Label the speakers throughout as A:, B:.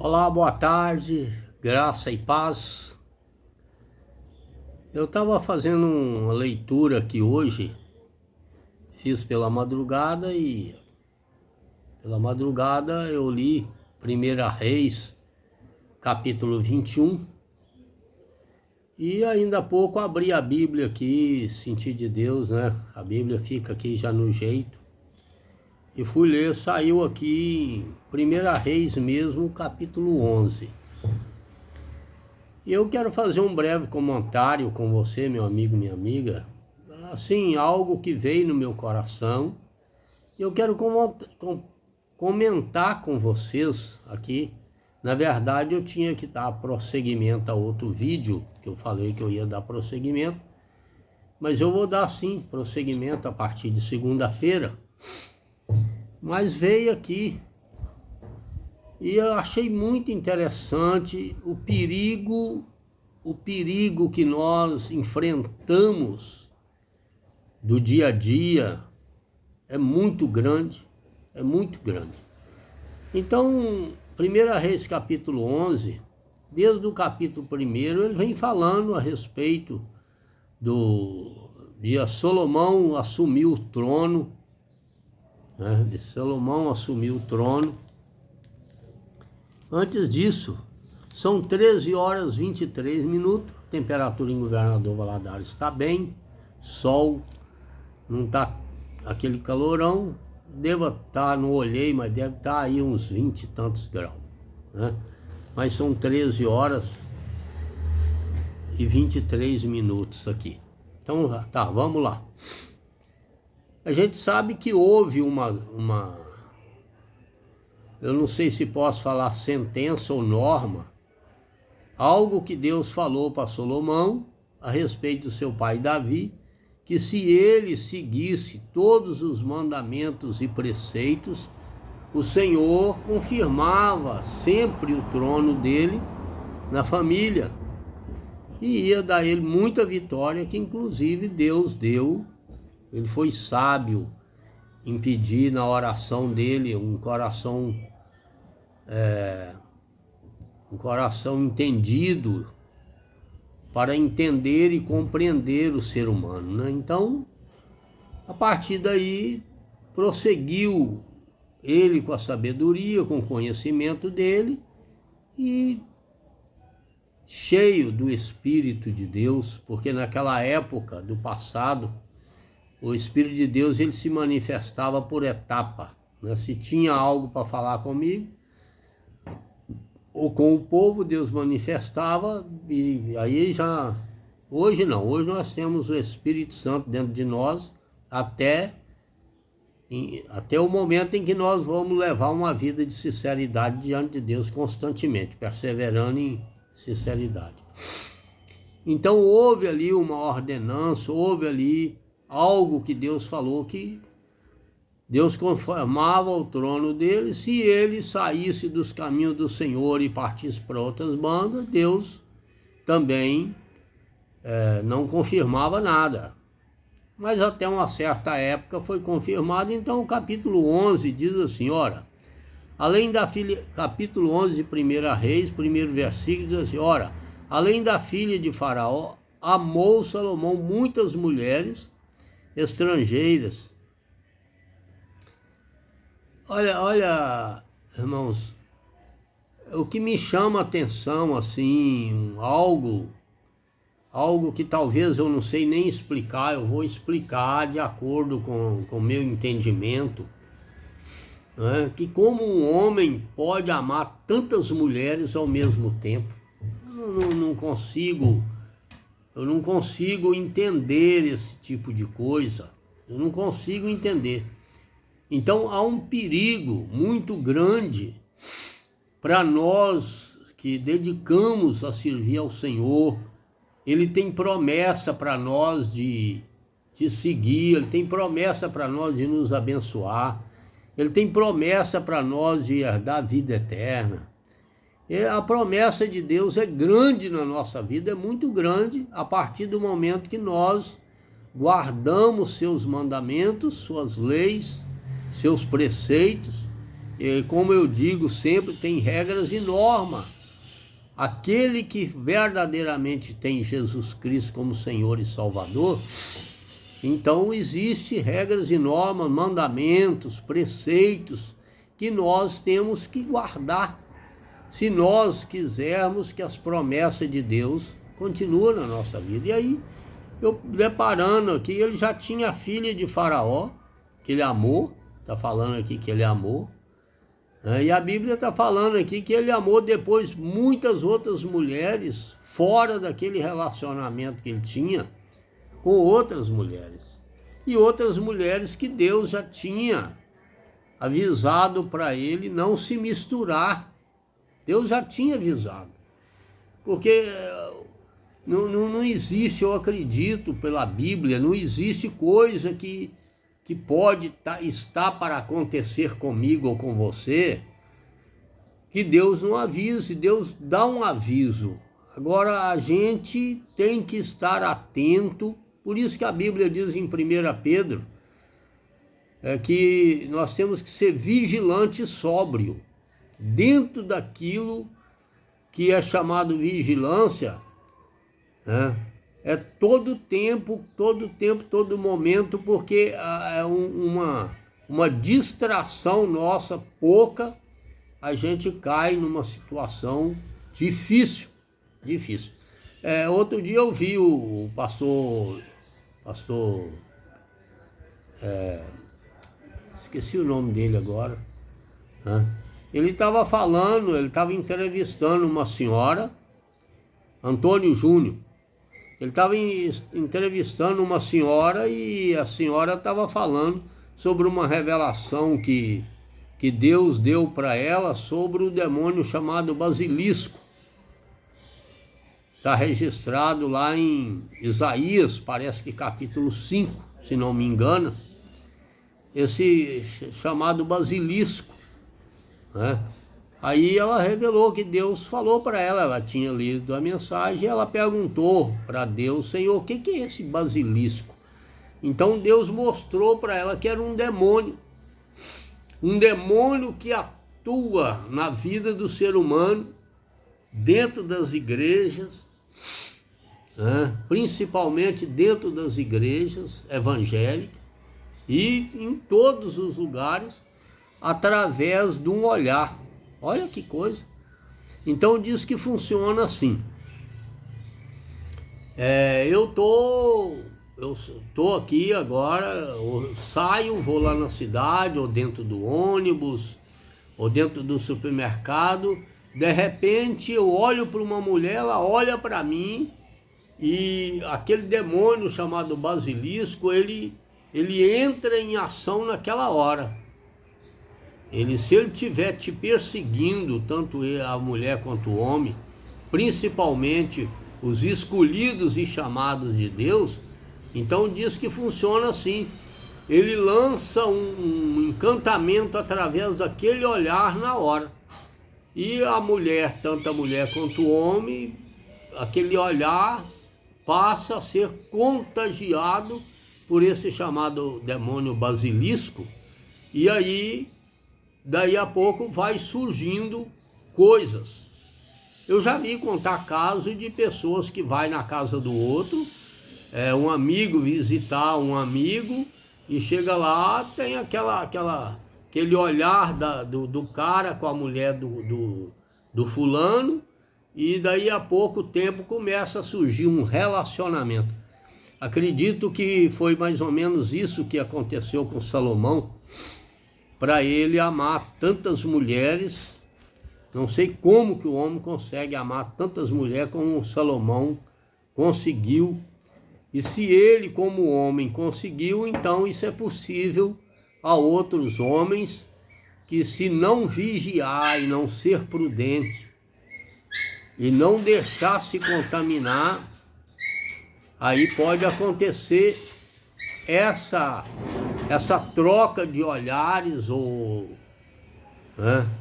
A: Olá, boa tarde, graça e paz. Eu estava fazendo uma leitura aqui hoje, fiz pela madrugada e pela madrugada eu li 1 Reis, capítulo 21, e ainda há pouco abri a Bíblia aqui, senti de Deus, né? A Bíblia fica aqui já no jeito, e fui ler, saiu aqui em 1 Reis mesmo, capítulo 11. E eu quero fazer um breve comentário com você, meu amigo, minha amiga, assim, algo que veio no meu coração. Eu quero comentar com vocês aqui. Na verdade, eu tinha que dar prosseguimento a outro vídeo, que eu falei que eu ia dar prosseguimento, mas eu vou dar sim prosseguimento a partir de segunda-feira. Mas veio aqui, e eu achei muito interessante o perigo que nós enfrentamos do dia a dia é muito grande, é muito grande. Então, 1 Reis capítulo 11, desde o capítulo 1, ele vem falando a respeito de Salomão assumir o trono, né? De Salomão assumir o trono. Antes disso, são 13 horas e 23 minutos, temperatura em Governador Valadares está bem, sol, não está aquele calorão, deva estar, não olhei, mas deve estar aí uns 20 e tantos graus, né? Mas são 13 horas e 23 minutos aqui. Então, tá, vamos lá. A gente sabe que houve eu não sei se posso falar sentença ou norma, algo que Deus falou para Salomão a respeito do seu pai Davi, que se ele seguisse todos os mandamentos e preceitos, o Senhor confirmava sempre o trono dele na família e ia dar ele muita vitória, que inclusive Deus deu. Ele foi sábio em pedir na oração dele um coração entendido para entender e compreender o ser humano, né? Então, a partir daí, prosseguiu ele com a sabedoria, com o conhecimento dele e cheio do Espírito de Deus, porque naquela época do passado, o Espírito de Deus ele se manifestava por etapa, né? Se tinha algo para falar comigo ou com o povo, Deus manifestava, e aí já, hoje não, hoje nós temos o Espírito Santo dentro de nós até o momento em que nós vamos levar uma vida de sinceridade diante de Deus constantemente, perseverando em sinceridade. Então houve ali uma ordenança, houve ali algo que Deus falou, que Deus conformava o trono dele. Se ele saísse dos caminhos do Senhor e partisse para outras bandas, Deus também não confirmava nada. Mas até uma certa época foi confirmado. Então o capítulo 11 diz assim, ora, além da filha, capítulo 11 de 1 Reis, primeiro versículo, diz assim, ora, além da filha de Faraó, amou Salomão muitas mulheres estrangeiras. Olha, irmãos, o que me chama a atenção, assim, algo que talvez eu não sei nem explicar, eu vou explicar de acordo com o meu entendimento, né? Que como um homem pode amar tantas mulheres ao mesmo tempo, eu não consigo entender esse tipo de coisa, eu não consigo entender. Então há um perigo muito grande para nós que dedicamos a servir ao Senhor. Ele tem promessa para nós de seguir, ele tem promessa para nós de nos abençoar, ele tem promessa para nós de herdar a vida eterna. E a promessa de Deus é grande na nossa vida, é muito grande, a partir do momento que nós guardamos seus mandamentos, suas leis, seus preceitos, E como eu digo sempre, tem regras e normas. Aquele que verdadeiramente tem Jesus Cristo como Senhor e Salvador, então existe regras e normas, mandamentos, preceitos que nós temos que guardar, se nós quisermos que as promessas de Deus continuem na nossa vida. E aí, eu deparando aqui, ele já tinha a filha de Faraó, que ele amou, está falando aqui que ele amou, né? E a Bíblia está falando aqui que ele amou depois muitas outras mulheres, fora daquele relacionamento que ele tinha com outras mulheres. E outras mulheres que Deus já tinha avisado para ele não se misturar. Deus já tinha avisado. Porque não existe, eu acredito pela Bíblia, não existe coisa que pode estar para acontecer comigo ou com você, que Deus não avise. Deus dá um aviso. Agora a gente tem que estar atento. Por isso que a Bíblia diz em 1 Pedro que nós temos que ser vigilante e sóbrio. Dentro daquilo que é chamado vigilância, né? É todo tempo, todo momento, porque é uma distração nossa pouca, a gente cai numa situação difícil. Outro dia eu vi o pastor, esqueci o nome dele agora, né? Ele estava falando, ele estava entrevistando uma senhora, Antônio Júnior. Ele estava entrevistando uma senhora e a senhora estava falando sobre uma revelação que Deus deu para ela sobre o demônio chamado basilisco. Está registrado lá em Isaías, parece que capítulo 5, se não me engano, esse chamado basilisco, né? Aí ela revelou que Deus falou para ela, ela tinha lido a mensagem, e ela perguntou para Deus: Senhor, o que é esse basilisco? Então Deus mostrou para ela que era um demônio que atua na vida do ser humano, dentro das igrejas, né? Principalmente dentro das igrejas evangélicas e em todos os lugares, através de um olhar. Olha que coisa. Então diz que funciona assim. Eu tô aqui agora, eu saio, vou lá na cidade, ou dentro do ônibus, ou dentro do supermercado. De repente eu olho para uma mulher, ela olha para mim, e aquele demônio chamado basilisco, ele entra em ação naquela hora. Se ele estiver te perseguindo, tanto a mulher quanto o homem, principalmente os escolhidos e chamados de Deus, então diz que funciona assim. Ele lança um encantamento através daquele olhar na hora. E a mulher, tanto a mulher quanto o homem, aquele olhar passa a ser contagiado por esse chamado demônio basilisco. E aí, daí a pouco vai surgindo coisas. Eu já vi contar casos de pessoas que vai na casa do outro, um amigo visitar um amigo, e chega lá, tem aquele olhar do cara com a mulher do fulano, e daí a pouco tempo começa a surgir um relacionamento. Acredito que foi mais ou menos isso que aconteceu com Salomão, para ele amar tantas mulheres. Não sei como que o homem consegue amar tantas mulheres como Salomão conseguiu. E se ele, como homem, conseguiu, então isso é possível a outros homens que, se não vigiar e não ser prudente e não deixar se contaminar, aí pode acontecer essa troca de olhares, ou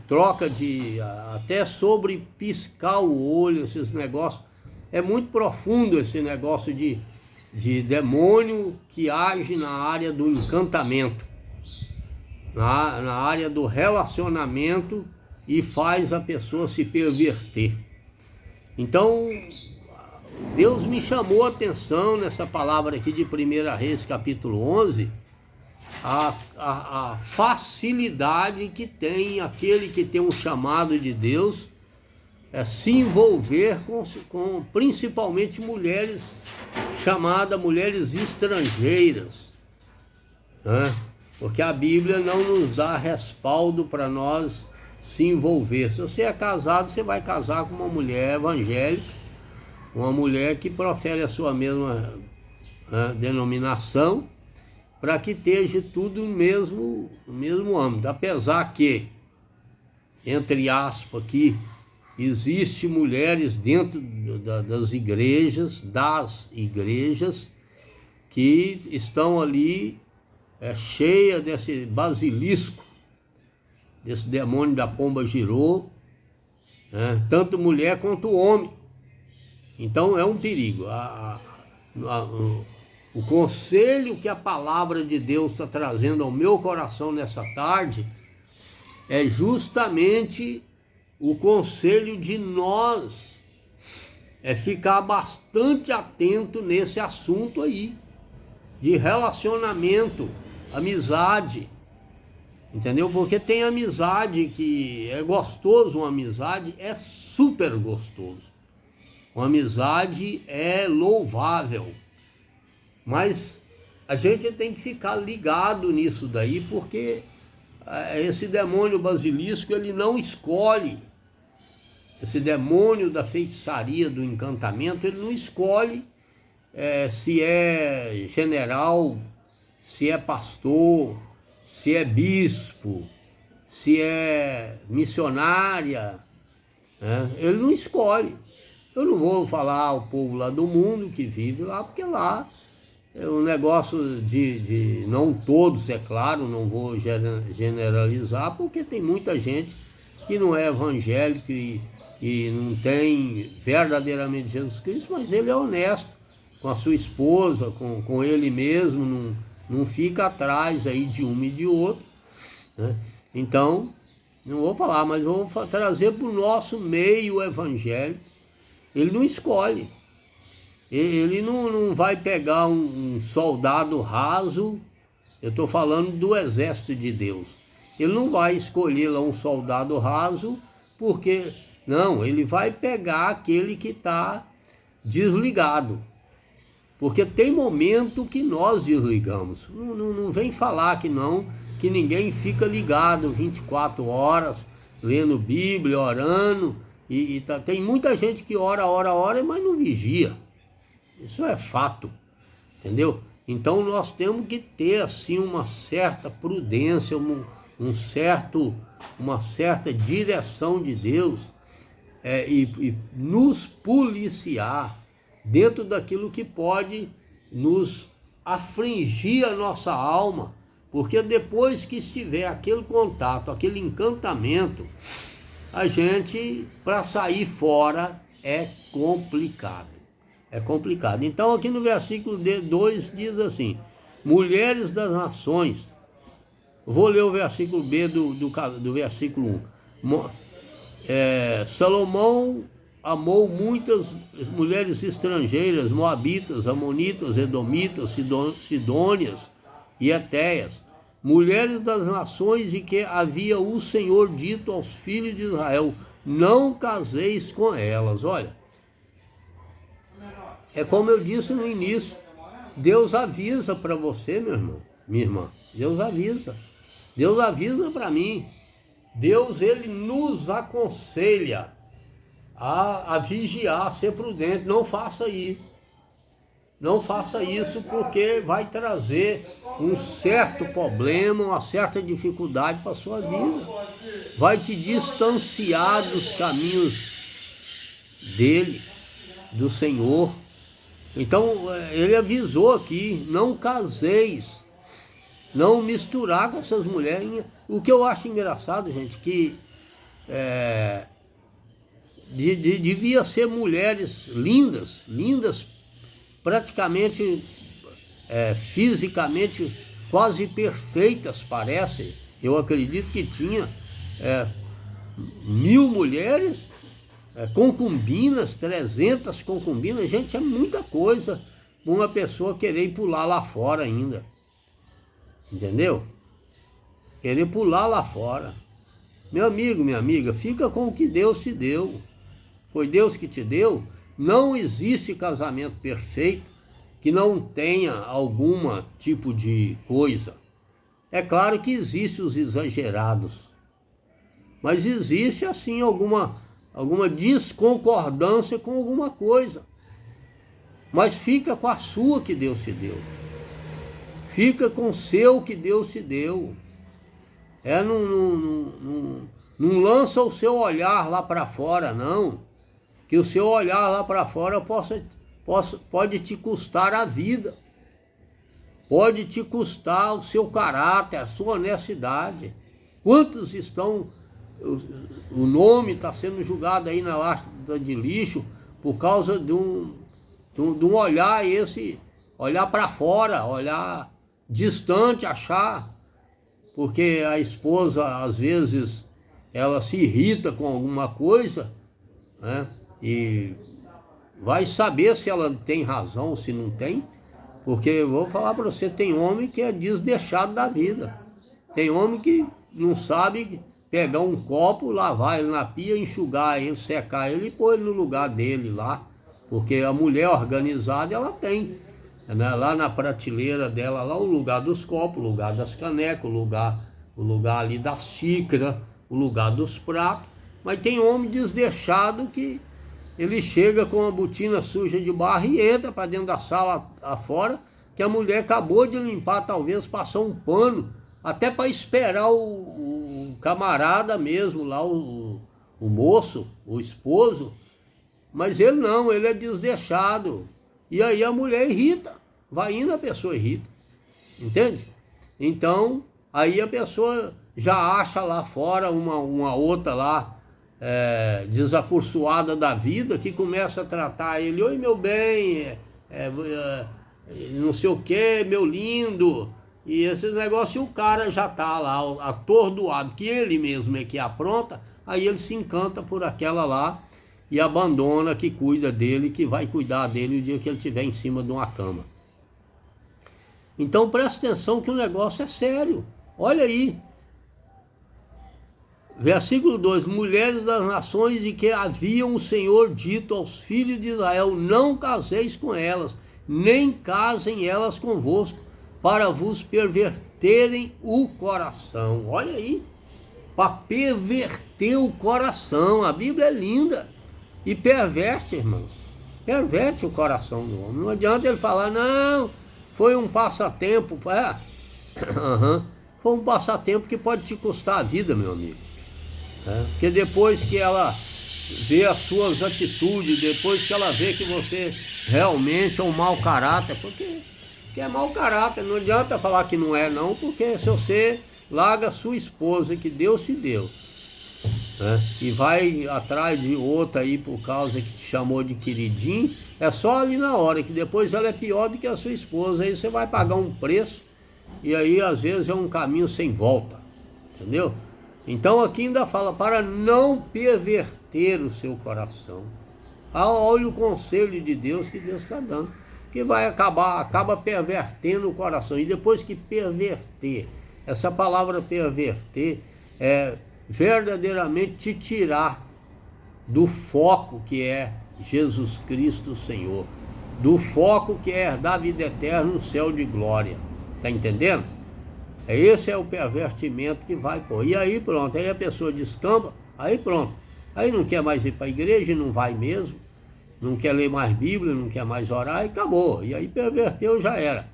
A: troca de até sobre piscar o olho, esses negócios. É muito profundo esse negócio de demônio que age na área do encantamento. na área do relacionamento e faz a pessoa se perverter. Então, Deus me chamou a atenção nessa palavra aqui de 1 Reis, capítulo 11, a facilidade que tem aquele que tem um chamado de Deus se envolver com principalmente mulheres, chamadas mulheres estrangeiras, né? Porque a Bíblia não nos dá respaldo para nós se envolver. Se você é casado, você vai casar com uma mulher evangélica, uma mulher que profere a sua mesma denominação, para que esteja tudo no mesmo âmbito. Apesar que, entre aspas aqui, existe mulheres dentro das igrejas que estão ali cheia desse basilisco, desse demônio da pomba girou, tanto mulher quanto homem. Então é um perigo. O conselho que a palavra de Deus está trazendo ao meu coração nessa tarde é justamente o conselho de nós ficar bastante atento nesse assunto aí, de relacionamento, amizade, entendeu? Porque tem amizade que é gostoso, uma amizade é super gostoso, uma amizade é louvável, mas a gente tem que ficar ligado nisso daí, porque esse demônio basilisco, ele não escolhe. Esse demônio da feitiçaria, do encantamento, ele não escolhe se é general, se é pastor, se é bispo, se é missionária, ele não escolhe. Eu não vou falar ao povo lá do mundo que vive lá, porque lá é um negócio de não todos, é claro, não vou generalizar, porque tem muita gente que não é evangélico e não tem verdadeiramente Jesus Cristo, mas ele é honesto com a sua esposa, com ele mesmo, não fica atrás aí de um e de outro, né? Então, não vou falar, mas vou trazer para o nosso meio evangélico. Ele não escolhe, ele não vai pegar um soldado raso, eu estou falando do exército de Deus, ele não vai escolher lá um soldado raso, porque, não, ele vai pegar aquele que está desligado, porque tem momento que nós desligamos, não vem falar que ninguém fica ligado 24 horas, lendo Bíblia, orando, tem muita gente que ora, mas não vigia. Isso é fato, entendeu? Então nós temos que ter assim uma certa prudência, uma certa direção de Deus, e nos policiar dentro daquilo que pode nos afligir a nossa alma, porque depois que estiver aquele contato, aquele encantamento, a gente, para sair fora, é complicado. É complicado. Então aqui no versículo 2 diz assim: mulheres das nações. Vou ler o versículo B do versículo 1. Salomão amou muitas mulheres estrangeiras, moabitas, amonitas, edomitas, sidônias e etéias, mulheres das nações de que havia o Senhor dito aos filhos de Israel: não caseis com elas. Olha, é como eu disse no início, Deus avisa para você, meu irmão, minha irmã, Deus avisa para mim, Deus, ele nos aconselha a vigiar, a ser prudente. Não faça isso, porque vai trazer um certo problema, uma certa dificuldade para a sua vida, vai te distanciar dos caminhos dele, do Senhor. Então ele avisou aqui: não caseis, não misturar com essas mulheres. O que eu acho engraçado, gente, que devia ser mulheres lindas, praticamente fisicamente quase perfeitas, parece, Eu acredito que tinha 1000 mulheres, concubinas, 300 concubinas. Gente, é muita coisa para uma pessoa querer pular lá fora ainda. Entendeu? Querer pular lá fora. Meu amigo, minha amiga, fica com o que Deus te deu. Foi Deus que te deu. Não existe casamento perfeito que não tenha algum tipo de coisa. É claro que existem os exagerados, mas existe assim alguma desconcordância com alguma coisa. Mas fica com a sua que Deus te deu. Fica com o seu que Deus te deu. Não lança o seu olhar lá para fora, não. Que o seu olhar lá para fora pode te custar a vida. Pode te custar o seu caráter, a sua honestidade. Quantos estão... O nome está sendo julgado aí na lasta de lixo por causa de um olhar olhar para fora, olhar distante, achar... Porque a esposa, às vezes, ela se irrita com alguma coisa, né? E vai saber se ela tem razão ou se não tem. Porque eu vou falar para você, tem homem que é desleixado da vida. Tem homem que não sabe pegar um copo, lavar ele na pia, enxugar ele, secar ele e pôr ele no lugar dele lá. Porque a mulher organizada, ela tem, né, lá na prateleira dela, lá o lugar dos copos, o lugar das canecas, o lugar ali da xícara, o lugar dos pratos. Mas tem homem desleixado que ele chega com a botina suja de barro e entra para dentro da sala afora, que a mulher acabou de limpar, talvez passou um pano, até para esperar o camarada mesmo lá, o moço, o esposo. Mas ele não, ele é desleixado. E aí a mulher irrita, vai indo, a pessoa irrita, entende? Então, aí a pessoa já acha lá fora uma outra lá, desacursoada da vida, que começa a tratar ele, oi meu bem, não sei o que, meu lindo, e esse negócio, e o cara já tá lá atordoado, que ele mesmo é que apronta, aí ele se encanta por aquela lá e abandona que cuida dele, que vai cuidar dele o dia que ele estiver em cima de uma cama. Então presta atenção que o negócio é sério. Olha aí, versículo 2, mulheres das nações de que haviam o Senhor dito aos filhos de Israel, não caseis com elas, nem casem elas convosco, para vos perverterem o coração. Olha aí, para perverter o coração. A Bíblia é linda e perverte, irmãos, perverte o coração do homem. Não adianta ele falar, não, foi um passatempo, foi um passatempo que pode te custar a vida, meu amigo. Porque depois que ela vê as suas atitudes, depois que ela vê que você realmente é um mau caráter, porque é mau caráter, não adianta falar que não é não, porque se você larga a sua esposa que Deus te deu, e vai atrás de outra aí por causa que te chamou de queridinho, é só ali na hora, que depois ela é pior do que a sua esposa, aí você vai pagar um preço, e aí às vezes é um caminho sem volta, entendeu? Então aqui ainda fala, para não perverter o seu coração. Olha o conselho de Deus que Deus está dando, que vai acaba pervertendo o coração. E depois que perverter, essa palavra perverter é verdadeiramente te tirar do foco que é Jesus Cristo Senhor, do foco que é herdar a vida eterna no céu de glória. Está entendendo? Esse é o pervertimento que vai pôr. E aí pronto, aí a pessoa descamba, aí pronto. Aí não quer mais ir para a igreja, não vai mesmo, não quer ler mais Bíblia, não quer mais orar e acabou. E aí perverteu, já era.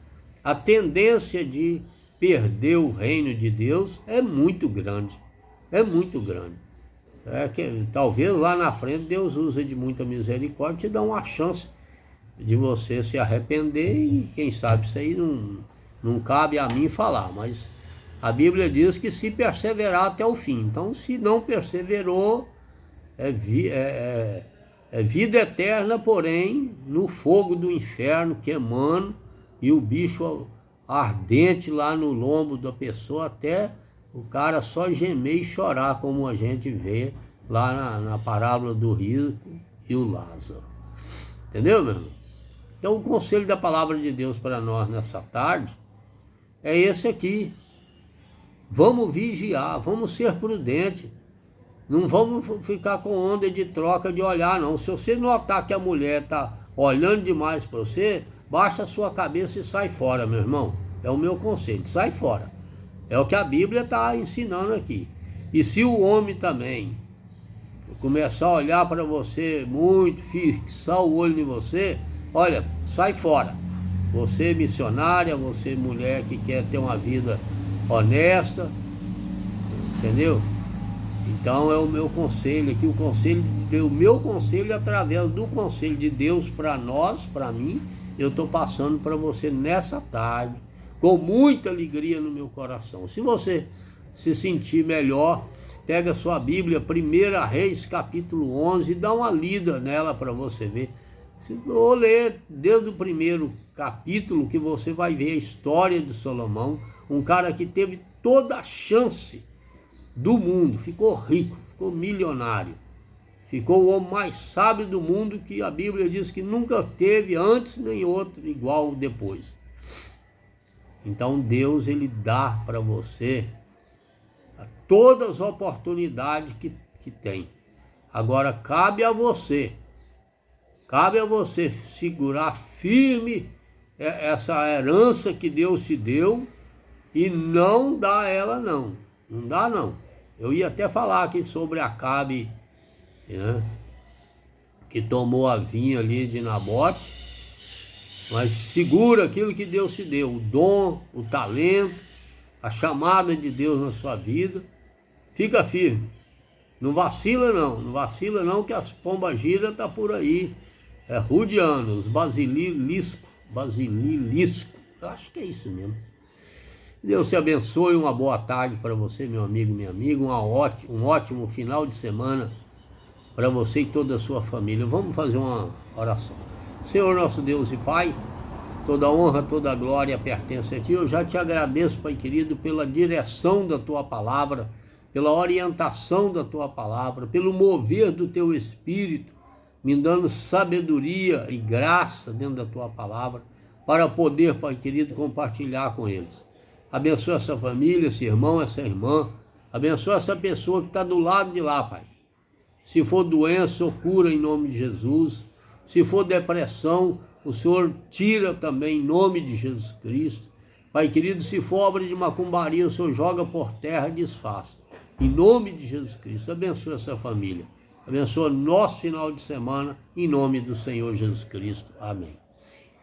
A: A tendência de perder o reino de Deus é muito grande. É muito grande. Talvez lá na frente Deus use de muita misericórdia e te dá uma chance de você se arrepender e quem sabe isso aí não cabe a mim falar, mas a Bíblia diz que se perseverar até o fim. Então, se não perseverou, é vida eterna, porém, no fogo do inferno, queimando, e o bicho ardente lá no lombo da pessoa até o cara só gemer e chorar, como a gente vê lá na parábola do rico e o Lázaro. Entendeu, meu irmão? Então o conselho da palavra de Deus para nós nessa tarde é esse aqui. Vamos vigiar, vamos ser prudentes. Não vamos ficar com onda de troca de olhar, não. Se você notar que a mulher está olhando demais para você, baixa a sua cabeça e sai fora, meu irmão. É o meu conselho, sai fora. É o que a Bíblia está ensinando aqui. E se o homem também começar a olhar para você muito, fixar o olho em você, olha, sai fora. Você missionária, você mulher que quer ter uma vida honesta, entendeu? Então é o meu conselho aqui, o meu conselho através do conselho de Deus para nós, para mim, eu estou passando para você nessa tarde, com muita alegria no meu coração. Se você se sentir melhor, pega a sua Bíblia, 1 Reis capítulo 11, e dá uma lida nela para você ver. Ou ler desde o primeiro capítulo, que você vai ver a história de Salomão, um cara que teve toda a chance do mundo, ficou rico, ficou milionário, ficou o homem mais sábio do mundo, que a Bíblia diz que nunca teve antes nem outro igual depois. Então Deus, ele dá para você todas as oportunidades que tem. Agora cabe a você segurar firme essa herança que Deus te deu e não dar ela não dá não. Eu ia até falar aqui sobre Acabe, né, que tomou a vinha ali de Nabote, mas segura aquilo que Deus te deu, o dom, o talento, a chamada de Deus na sua vida, fica firme, não vacila não, que as pombagiras tá por aí, rodeando, os basilisco, eu acho que é isso mesmo. Deus te abençoe, uma boa tarde para você, meu amigo, minha amiga, um ótimo final de semana para você e toda a sua família. Vamos fazer uma oração. Senhor nosso Deus e Pai, toda honra, toda glória pertence a Ti. Eu já te agradeço, Pai querido, pela direção da Tua palavra, pela orientação da Tua palavra, pelo mover do Teu Espírito, me dando sabedoria e graça dentro da Tua palavra, para poder, Pai querido, compartilhar com eles. Abençoa essa família, esse irmão, essa irmã. Abençoa essa pessoa que está do lado de lá, Pai. Se for doença, ou cura em nome de Jesus. Se for depressão, o Senhor tira também em nome de Jesus Cristo. Pai querido, se for obra de macumbaria, o Senhor joga por terra e desfaz. Em nome de Jesus Cristo, abençoa essa família. Abençoa nosso final de semana, em nome do Senhor Jesus Cristo. Amém.